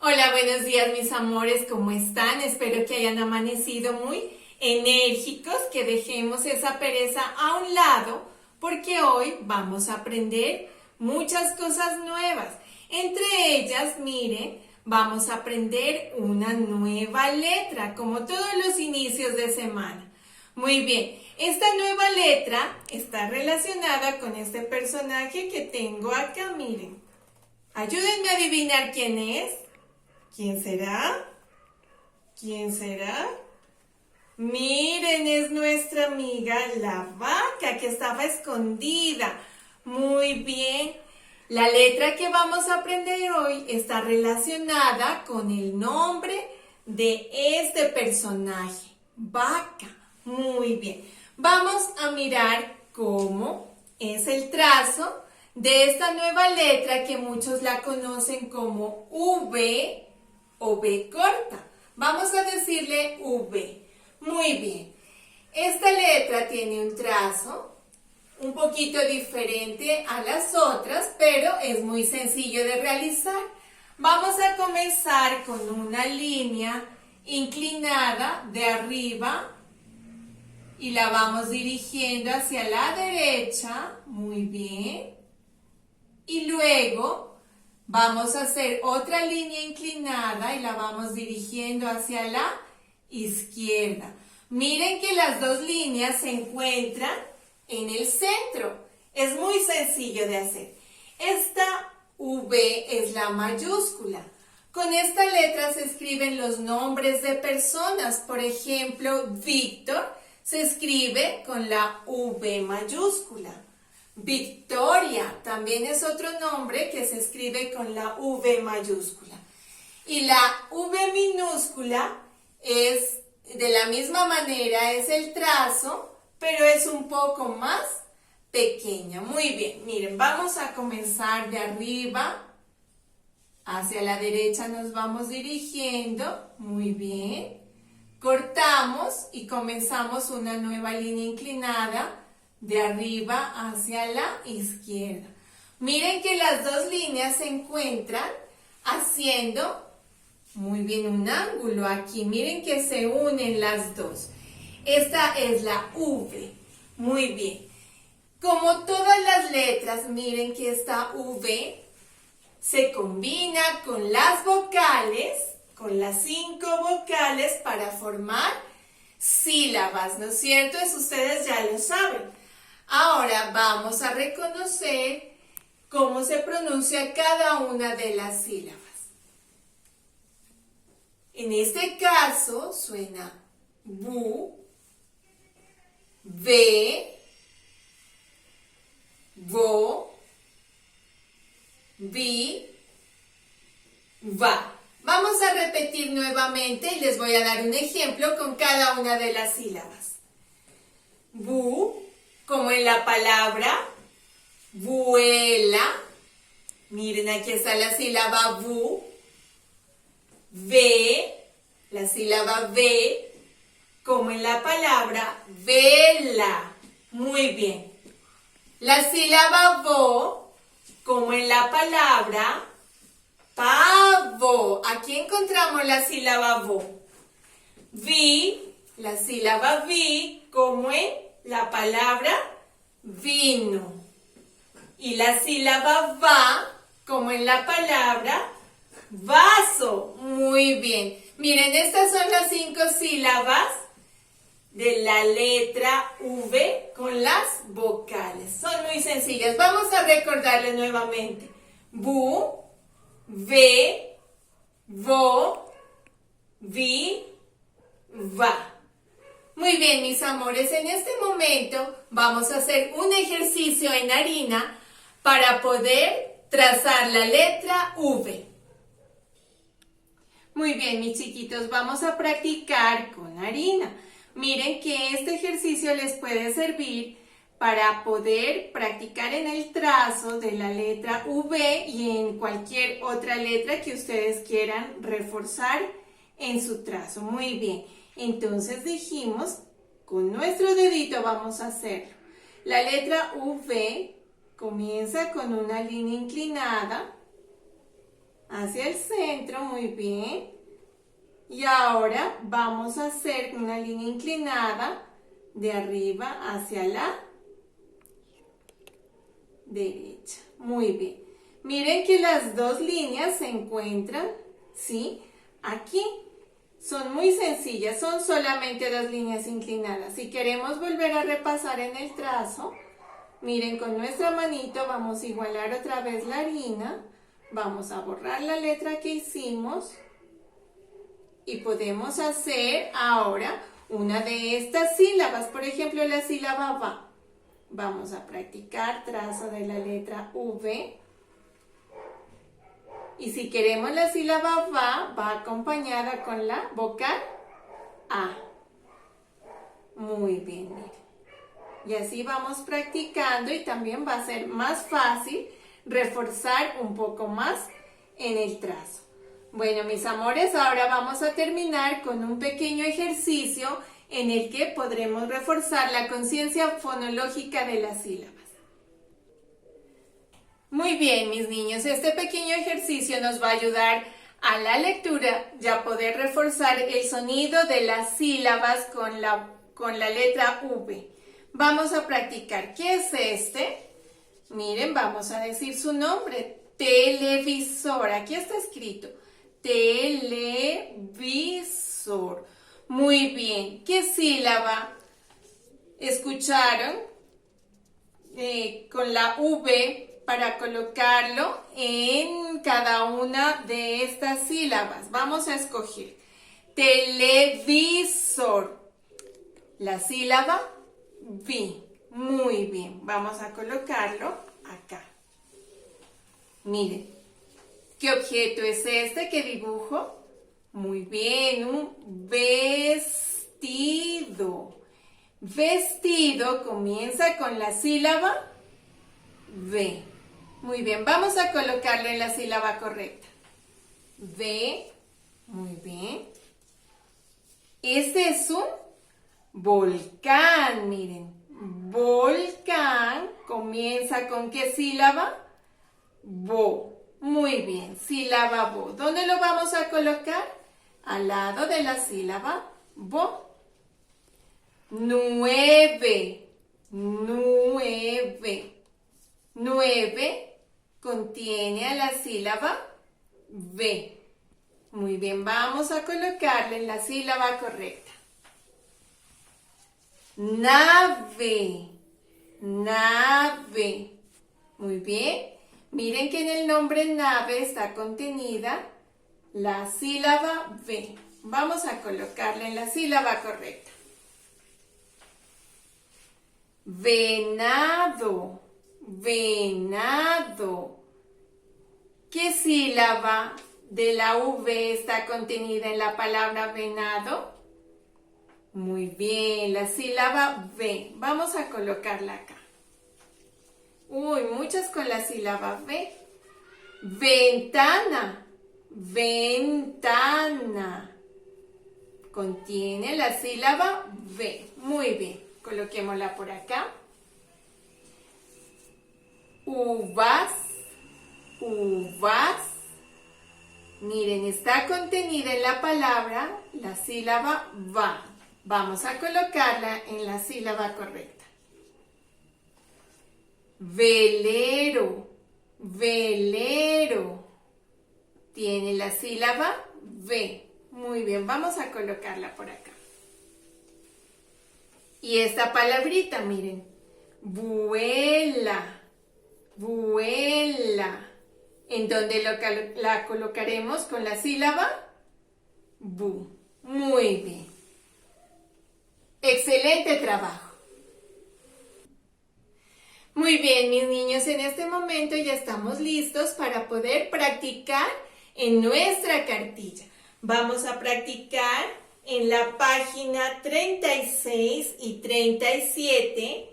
Hola, buenos días mis amores, ¿cómo están? Espero que hayan amanecido muy enérgicos, que dejemos esa pereza a un lado, porque hoy vamos a aprender muchas cosas nuevas. Entre ellas, miren, vamos a aprender una nueva letra, como todos los inicios de semana. Muy bien, esta nueva letra está relacionada con este personaje que tengo acá, miren. Ayúdenme a adivinar quién es. ¿Quién será? ¿Quién será? Miren, es nuestra amiga la vaca que estaba escondida. Muy bien. La letra que vamos a aprender hoy está relacionada con el nombre de este personaje, vaca. Muy bien. Vamos a mirar cómo es el trazo de esta nueva letra que muchos la conocen como V o B corta. Vamos a decirle V. Muy bien. Esta letra tiene un trazo un poquito diferente a las otras, pero es muy sencillo de realizar. Vamos a comenzar con una línea inclinada de arriba y la vamos dirigiendo hacia la derecha. Muy bien. Y luego vamos a hacer otra línea inclinada y la vamos dirigiendo hacia la izquierda. Miren que las dos líneas se encuentran en el centro. Es muy sencillo de hacer. Esta V es la mayúscula. Con esta letra se escriben los nombres de personas. Por ejemplo, Víctor se escribe con la V mayúscula. Victoria también es otro nombre que se escribe con la V mayúscula. Y la V minúscula es de la misma manera, es el trazo, pero es un poco más pequeña. Muy bien, miren, vamos a comenzar de arriba hacia la derecha, nos vamos dirigiendo. Muy bien. Cortamos y comenzamos una nueva línea inclinada de arriba hacia la izquierda. Miren que las dos líneas se encuentran haciendo muy bien un ángulo aquí. Miren que se unen las dos. Esta es la V. Muy bien. Como todas las letras, miren que esta V se combina con las vocales, con las 5 vocales para formar sílabas, ¿no es cierto? Eso ustedes ya lo saben. Ahora vamos a reconocer cómo se pronuncia cada una de las sílabas. En este caso suena bu, ve, vo, vi, va. Vamos a repetir nuevamente y les voy a dar un ejemplo con cada una de las sílabas. Bu, como en la palabra vuela. Miren, aquí está la sílaba bu. Ve, la sílaba ve, como en la palabra vela. Muy bien. La sílaba vo, como en la palabra pavo. Aquí encontramos la sílaba vo. Vi, la sílaba vi, como en la palabra vino. Y la sílaba va, como en la palabra vaso. Muy bien. Miren, estas son las 5 sílabas de la letra V con las vocales. Son muy sencillas. Vamos a recordarles nuevamente. Bu, ve, vo, vi, va. Muy bien, mis amores, en este momento vamos a hacer un ejercicio en harina para poder trazar la letra V. Muy bien, mis chiquitos, vamos a practicar con harina. Miren que este ejercicio les puede servir para poder practicar en el trazo de la letra V y en cualquier otra letra que ustedes quieran reforzar en su trazo. Muy bien. Entonces dijimos, con nuestro dedito vamos a hacerlo. La letra V comienza con una línea inclinada hacia el centro, muy bien. Y ahora vamos a hacer una línea inclinada de arriba hacia la derecha. Muy bien. Miren que las dos líneas se encuentran, ¿sí? Aquí. Son muy sencillas, son solamente dos líneas inclinadas. Si queremos volver a repasar en el trazo, miren, con nuestra manito vamos a igualar otra vez la harina. Vamos a borrar la letra que hicimos. Y podemos hacer ahora una de estas sílabas. Por ejemplo, la sílaba va. Vamos a practicar trazo de la letra V. Y si queremos la sílaba va acompañada con la vocal A. Muy bien, miren. Y así vamos practicando y también va a ser más fácil reforzar un poco más en el trazo. Bueno, mis amores, ahora vamos a terminar con un pequeño ejercicio en el que podremos reforzar la conciencia fonológica de las sílabas. Muy bien, mis niños, este pequeño ejercicio nos va a ayudar a la lectura y a poder reforzar el sonido de las sílabas con la letra V. Vamos a practicar. ¿Qué es este? Miren, vamos a decir su nombre. Televisor. Aquí está escrito. Televisor. Muy bien. ¿Qué sílaba escucharon con la V para colocarlo en cada una de estas sílabas? Vamos a escoger televisor. La sílaba vi. Muy bien. Vamos a colocarlo acá. Miren. ¿Qué objeto es este que dibujo? Muy bien, un vestido. Vestido comienza con la sílaba V. Muy bien, vamos a colocarlo en la sílaba correcta. V, muy bien. Este es un volcán, miren. Volcán comienza con ¿qué sílaba? Bo. Muy bien, sílaba bo. ¿Dónde lo vamos a colocar? Al lado de la sílaba bo. 9. 9. 9 contiene a la sílaba V. Muy bien, vamos a colocarle en la sílaba correcta. Nave. Nave. Muy bien. Miren que en el nombre nave está contenida la sílaba V. Vamos a colocarla en la sílaba correcta. Venado. Venado. ¿Qué sílaba de la V está contenida en la palabra venado? Muy bien, la sílaba V. Vamos a colocarla acá. Uy, muchas con la sílaba V. Ventana. Ventana. Contiene la sílaba V. Muy bien. Coloquémosla por acá. Uvas. Uvas. Miren, está contenida en la palabra la sílaba va. Vamos a colocarla en la sílaba correcta. Velero. Velero. Tiene la sílaba V. Muy bien, vamos a colocarla por acá. Y esta palabrita, miren. Vuela. Vuela. ¿En dónde la colocaremos con la sílaba? Bu. Muy bien. Excelente trabajo. Muy bien, mis niños, en este momento ya estamos listos para poder practicar en nuestra cartilla. Vamos a practicar en la página 36 y 37.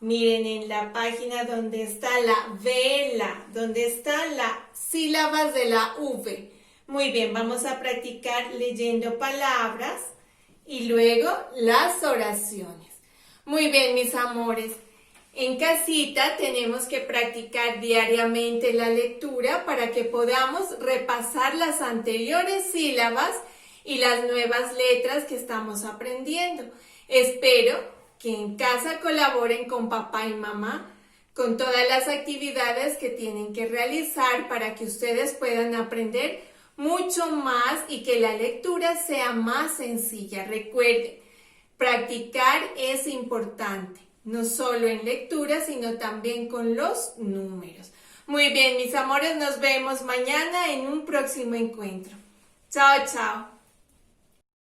Miren, en la página donde está la vela, donde están las sílabas de la V. Muy bien, vamos a practicar leyendo palabras y luego las oraciones. Muy bien, mis amores. En casita tenemos que practicar diariamente la lectura para que podamos repasar las anteriores sílabas y las nuevas letras que estamos aprendiendo. Espero que en casa colaboren con papá y mamá con todas las actividades que tienen que realizar para que ustedes puedan aprender mucho más y que la lectura sea más sencilla. Recuerden, practicar es importante, no solo en lectura, sino también con los números. Muy bien, mis amores, nos vemos mañana en un próximo encuentro. Chao, chao.